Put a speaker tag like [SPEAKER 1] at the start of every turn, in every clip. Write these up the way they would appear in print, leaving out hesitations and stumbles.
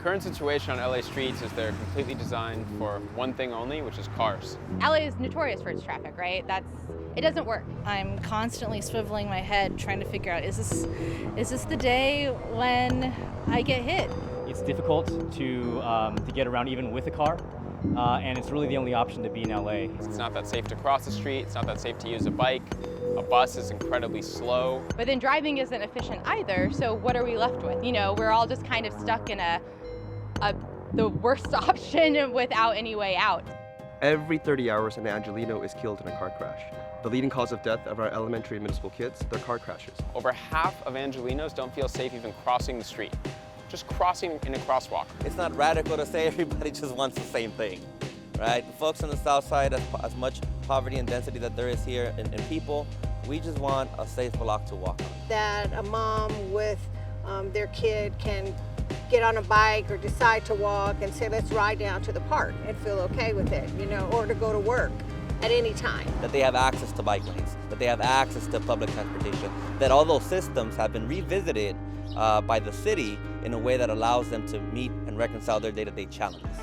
[SPEAKER 1] current situation on LA streets is they're completely designed for one thing only, which is cars.
[SPEAKER 2] LA is notorious for its traffic, right? It doesn't work.
[SPEAKER 3] I'm constantly swiveling my head trying to figure out, is this the day when I get hit?
[SPEAKER 4] It's difficult to get around even with a car, and it's really the only option to be in LA.
[SPEAKER 1] It's not that safe to cross the street, it's not that safe to use a bike. A bus is incredibly slow.
[SPEAKER 2] But then driving isn't efficient either, so what are we left with? You know, we're all just kind of stuck in the worst option without any way out.
[SPEAKER 5] Every 30 hours, an Angelino is killed in a car crash. The leading cause of death of our elementary and middle school kids, they're car crashes.
[SPEAKER 1] Over half of Angelinos don't feel safe even crossing the street. Just crossing in a crosswalk.
[SPEAKER 6] It's not radical to say everybody just wants the same thing, right? The folks on the south side, as much poverty and density that there is here in people, we just want a safe block to walk on.
[SPEAKER 7] That a mom with their kid can get on a bike or decide to walk and say, let's ride down to the park and feel okay with it, you know, or to go to work at any time.
[SPEAKER 6] That they have access to bike lanes, that they have access to public transportation, that all those systems have been revisited by the city in a way that allows them to meet and reconcile their day-to-day challenges.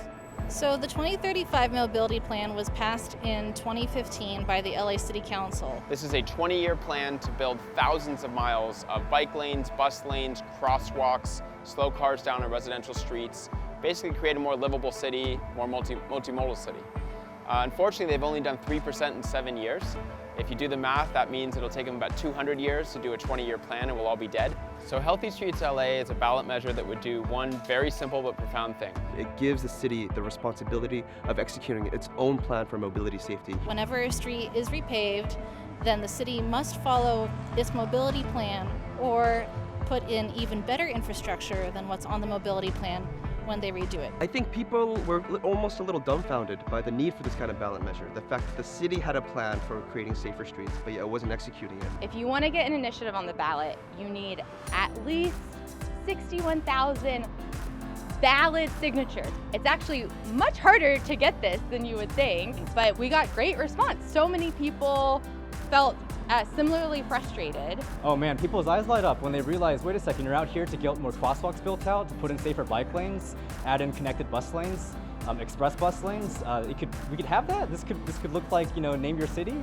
[SPEAKER 3] So the 2035 mobility plan was passed in 2015 by the LA City Council.
[SPEAKER 1] This is a 20-year plan to build thousands of miles of bike lanes, bus lanes, crosswalks, slow cars down on residential streets, basically create a more livable city, more multimodal city. Unfortunately, they've only done 3% in 7 years. If you do the math, that means it'll take them about 200 years to do a 20-year plan and we'll all be dead. So Healthy Streets LA is a ballot measure that would do one very simple but profound thing.
[SPEAKER 5] It gives the city the responsibility of executing its own plan for mobility safety.
[SPEAKER 3] Whenever a street is repaved, then the city must follow its mobility plan or put in even better infrastructure than what's on the mobility plan when they redo it.
[SPEAKER 5] I think people were almost a little dumbfounded by the need for this kind of ballot measure. The fact that the city had a plan for creating safer streets, but yet it wasn't executing it.
[SPEAKER 2] If you want to get an initiative on the ballot, you need at least 61,000 ballot signatures. It's actually much harder to get this than you would think, but we got great response. So many people felt similarly frustrated.
[SPEAKER 4] Oh man, people's eyes light up when they realize, wait a second, you're out here to get more crosswalks built out, to put in safer bike lanes, add in connected bus lanes, express bus lanes. We could have that. This could look like, you know, name your city.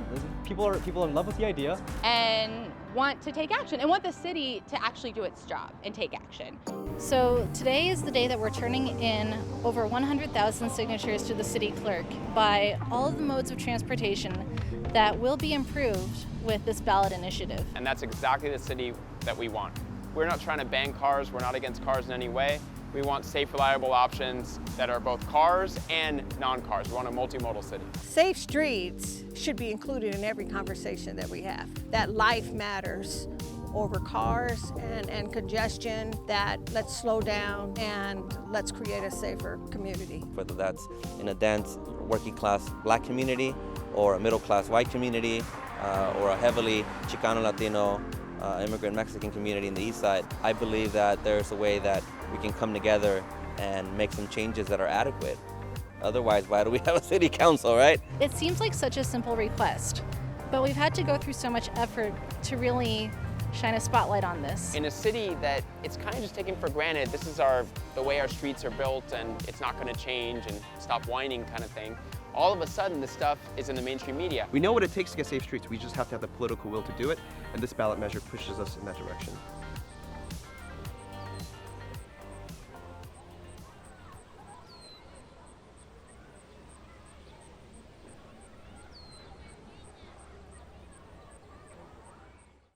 [SPEAKER 4] People are in love with the idea
[SPEAKER 2] And want to take action and want the city to actually do its job and take action.
[SPEAKER 3] So today is the day that we're turning in over 100,000 signatures to the city clerk by all of the modes of transportation that will be improved with this ballot initiative.
[SPEAKER 1] And that's exactly the city that we want. We're not trying to ban cars, we're not against cars in any way. We want safe, reliable options that are both cars and non-cars. We want a multimodal city.
[SPEAKER 7] Safe streets should be included in every conversation that we have. That life matters over cars and congestion, that let's slow down and let's create a safer community.
[SPEAKER 6] Whether that's in a dense working class black community or a middle class white community or a heavily Chicano Latino immigrant Mexican community in the east side, I believe that there's a way that we can come together and make some changes that are adequate. Otherwise, why do we have a city council, right?
[SPEAKER 3] It seems like such a simple request, but we've had to go through so much effort to really shine a spotlight on this.
[SPEAKER 1] In a city that it's kind of just taken for granted, this is the way our streets are built and it's not going to change and stop whining kind of thing. All of a sudden, this stuff is in the mainstream media.
[SPEAKER 5] We know what it takes to get safe streets. We just have to have the political will to do it, and this ballot measure pushes us in that direction.